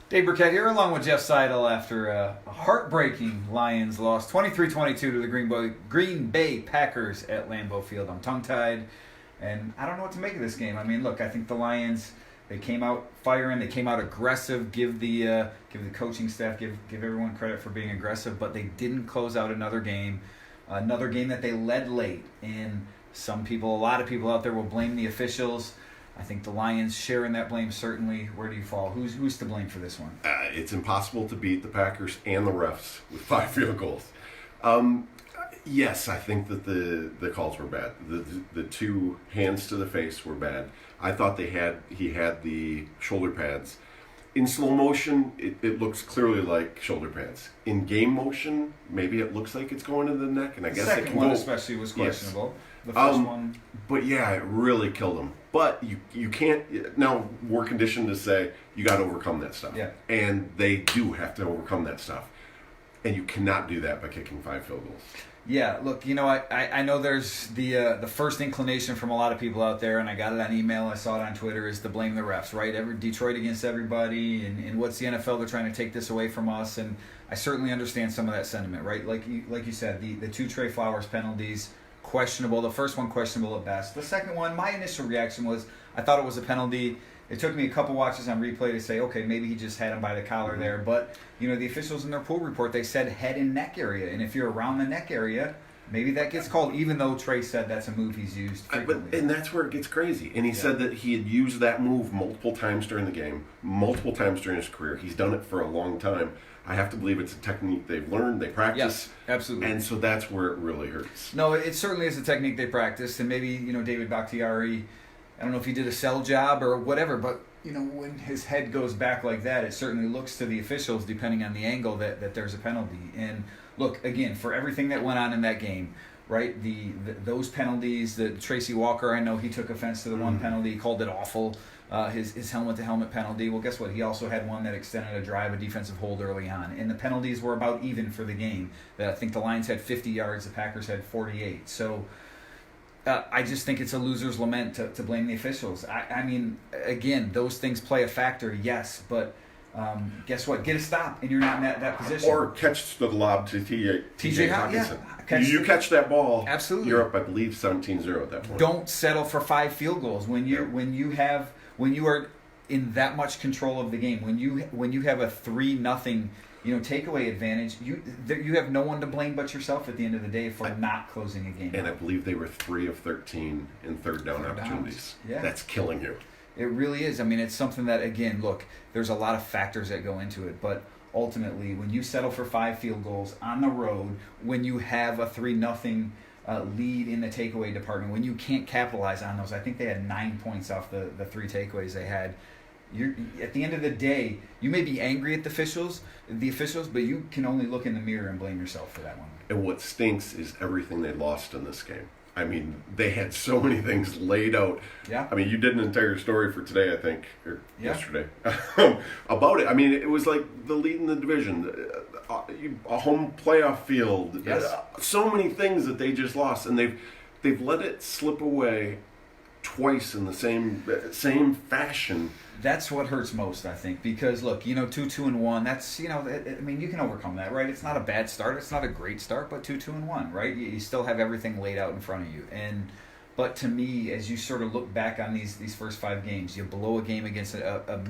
Dave Birkett here, along with Jeff Seidel, after a heartbreaking Lions loss, 23-22 to the Green Bay Packers at Lambeau Field. I'm tongue-tied, and I don't know what to make of this game. I mean, look, I think the Lions, they came out firing, they came out aggressive. Give the coaching staff, give everyone credit for being aggressive, but they didn't close out another game that they led late. And a lot of people out there will blame the officials. I think the Lions share in that blame, certainly. Where do you fall? Who's to blame for this one? It's impossible to beat the Packers and the refs with 5 field goals. Yes, I think that the calls were bad. The 2 hands to the face were bad. I thought he had the shoulder pads. In slow motion, it looks clearly like shoulder pads. In game motion, maybe it looks like it's going to the neck, and I guess the second one especially was questionable. Yes. The first one. But yeah, it really killed him. But you can't. Now we're conditioned to say you got to overcome that stuff. Yeah. And they do have to overcome that stuff, and you cannot do that by kicking 5 field goals. Yeah, look, I know there's the first inclination from a lot of people out there, and I got it on email, I saw it on Twitter, is to blame the refs, right? Detroit against everybody, and what's the NFL? They're trying to take this away from us, and I certainly understand some of that sentiment, right? Like you said, the 2 Trey Flowers penalties, questionable. The first one questionable at best. The second one, my initial reaction was I thought it was a penalty. It took me a couple watches on replay to say, okay, maybe he just had him by the collar there. But, the officials in their pool report, they said head and neck area. And if you're around the neck area, maybe that gets called, even though Trey said that's a move he's used frequently. And that's where it gets crazy. And he said that he had used that move multiple times during the game, multiple times during his career. He's done it for a long time. I have to believe it's a technique they've learned, they practice. Yes, absolutely. And so that's where it really hurts. No, it certainly is a technique they practiced. And maybe, David Bakhtiari, I don't know if he did a sell job or whatever, but, when his head goes back like that, it certainly looks to the officials, depending on the angle, that there's a penalty. And look, again, for everything that went on in that game, right, those penalties, the Tracy Walker, I know he took offense to the one penalty, he called it awful, his helmet-to-helmet penalty. Well, guess what? He also had one that extended a drive, a defensive hold early on. And the penalties were about even for the game. I think the Lions had 50 yards, the Packers had 48. So I just think it's a loser's lament to blame the officials. I mean, again, those things play a factor, yes, but guess what? Get a stop, and you're not in that position. Or catch the lob to T.J. Hockenson. Yeah. You catch that ball, absolutely. You're up, I believe, 17-0 at that point. Don't settle for 5 field goals when you are in that much control of the game. When you have a 3-0 takeaway advantage, you have no one to blame but yourself at the end of the day for not closing a game. And I believe they were 3 of 13 in third down opportunities. Yeah. That's killing you. It really is. I mean, it's something that, again, look, there's a lot of factors that go into it, but ultimately, when you settle for 5 field goals on the road, when you have a 3-0 lead in the takeaway department, when you can't capitalize on those, I think they had 9 points off the 3 takeaways they had. At the end of the day, you may be angry at the officials, but you can only look in the mirror and blame yourself for that one. And what stinks is everything they lost in this game. I mean, they had so many things laid out. Yeah. I mean, you did an entire story for today, I think, or yesterday, about it. I mean, it was like the lead in the division, a home playoff field. Yes. So many things that they just lost, and they've let it slip away twice in the same fashion. That's what hurts most, I think, because look, 2-2-1. That's I mean, you can overcome that, right? It's not a bad start. It's not a great start, but 2-2-1, right? You still have everything laid out in front of you. But to me, as you sort of look back on these first 5 games, you blow a game against a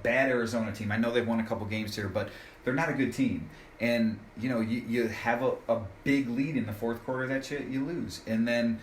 bad Arizona team. I know they've won a couple games here, but they're not a good team. And you have a big lead in the fourth quarter that you lose, and then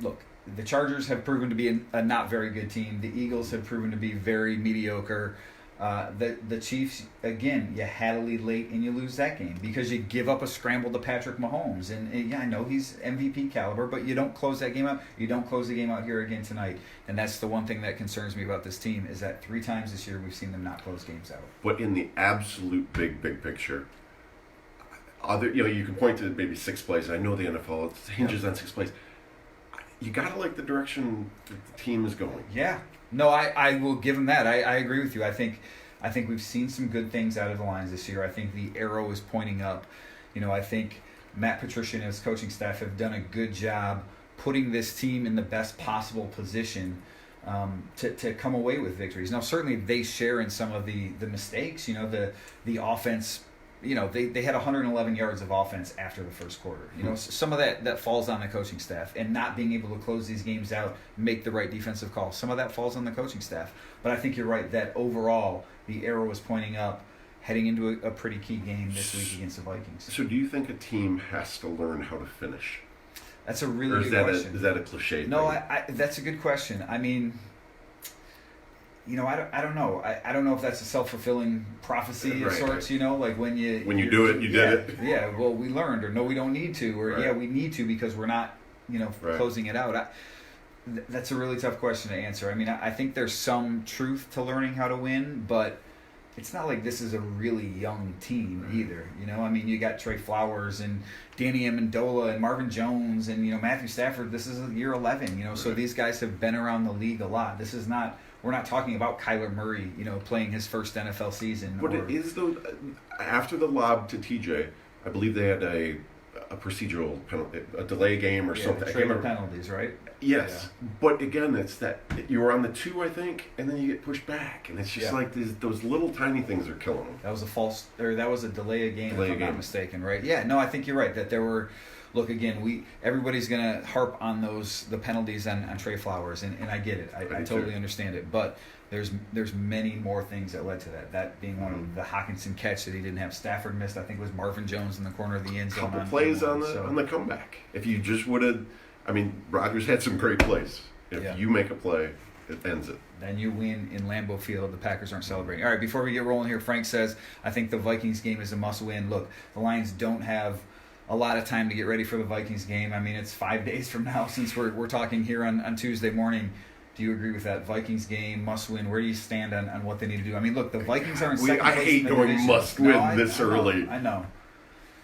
look. The Chargers have proven to be a not very good team. The Eagles have proven to be very mediocre. The Chiefs, again, you had a lead late and you lose that game because you give up a scramble to Patrick Mahomes. And yeah, I know he's MVP caliber, but you don't close that game out. You don't close the game out here again tonight. And that's the one thing that concerns me about this team is that 3 times this year we've seen them not close games out. But in the absolute big picture, you can point to maybe 6 plays. I know the NFL hinges on 6 plays. You gotta like the direction that the team is going. Yeah. No, I will give him that. I agree with you. I think we've seen some good things out of the Lions this year. I think the arrow is pointing up. I think Matt Patricia and his coaching staff have done a good job putting this team in the best possible position to come away with victories. Now, certainly they share in some of the mistakes. The offense. They had 111 yards of offense after the first quarter. Some of that falls on the coaching staff, and not being able to close these games out, make the right defensive calls. Some of that falls on the coaching staff. But I think you're right that overall the arrow was pointing up, heading into a pretty key game this week against the Vikings. So do you think a team has to learn how to finish? That's a really good question. Is that a cliche? No, that's a good question. I mean, I don't know. I don't know if that's a self-fulfilling prophecy of sorts. Right. Like when you do it, you did it. Yeah. Well, we learned, or no, we don't need to, or we need to because we're not, closing it out. That's a really tough question to answer. I mean, I think there's some truth to learning how to win, but it's not like this is a really young team either. I mean, you got Trey Flowers and Danny Amendola and Marvin Jones and Matthew Stafford. This is year 11. So these guys have been around the league a lot. This is not. We're not talking about Kyler Murray, playing his first NFL season. But it is, though, after the lob to TJ, I believe they had a procedural penalty, a delay game or something. Trailer penalties, right? Yes. Yeah. But again, it's that you were on the 2, I think, and then you get pushed back. And it's just like those little tiny things are killing them. That was a delay of game, if I'm not mistaken, right? Yeah, no, I think you're right, that there were... Look, again, everybody's going to harp on the penalties on Trey Flowers, and I get it. I totally understand it. But there's many more things that led to that. That being one of the Hockenson catch that he didn't have. Stafford missed, I think it was Marvin Jones in the corner of the end zone. Couple plays on the comeback. If you just would have, Rodgers had some great plays. If you make a play, it ends it. Then you win in Lambeau Field. The Packers aren't celebrating. All right, before we get rolling here, Frank says, I think the Vikings game is a must-win. Look, the Lions don't have a lot of time to get ready for the Vikings game. I mean, it's 5 days from now since we're talking here on Tuesday morning. Do you agree with that? Vikings game, must win. Where do you stand on what they need to do? I mean, look, the Vikings are in second place. I hate going must win this early. I know.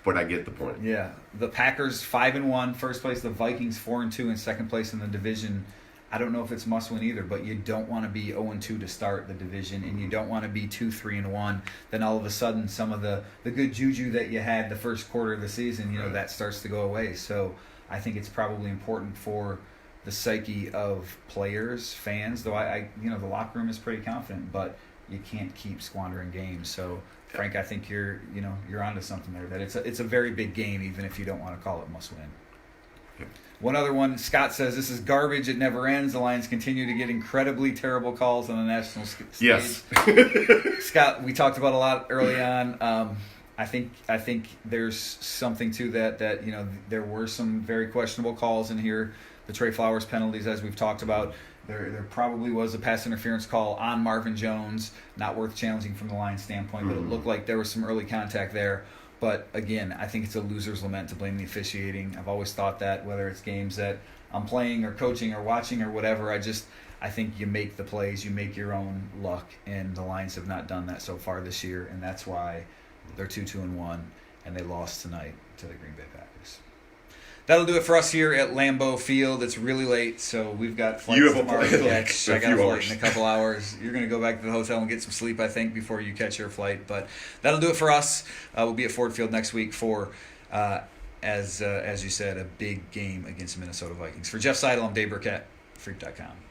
But I get the point. Yeah. The Packers 5-1, first place. The Vikings 4-2 in second place in the division. I don't know if it's must win either, but you don't want to be 0-2 to start the division, and you don't want to be 2-3-1. Then all of a sudden, some of the good juju that you had the first quarter of the season, that starts to go away. So I think it's probably important for the psyche of players, fans. Though the locker room is pretty confident, but you can't keep squandering games. So Frank, I think you're onto something there. That it's a very big game, even if you don't want to call it must win. One other one, Scott says, this is garbage. It never ends. The Lions continue to get incredibly terrible calls on the national stage. Yes. Scott, we talked about a lot early on. I think there's something to that there were some very questionable calls in here. The Trey Flowers penalties, as we've talked about. There probably was a pass interference call on Marvin Jones, not worth challenging from the Lions standpoint, but it looked like there was some early contact there. But again, I think it's a loser's lament to blame the officiating. I've always thought that, whether it's games that I'm playing or coaching or watching or whatever, I think you make the plays, you make your own luck, and the Lions have not done that so far this year, and that's why they're 2-1, and they lost tonight to the Green Bay Packers. That'll do it for us here at Lambeau Field. It's really late, so we've got flights tomorrow to catch. I got a flight in a couple hours. You're going to go back to the hotel and get some sleep, I think, before you catch your flight. But that'll do it for us. We'll be at Ford Field next week for, as you said, a big game against the Minnesota Vikings. For Jeff Seidel, I'm Dave Birkett, Freak.com.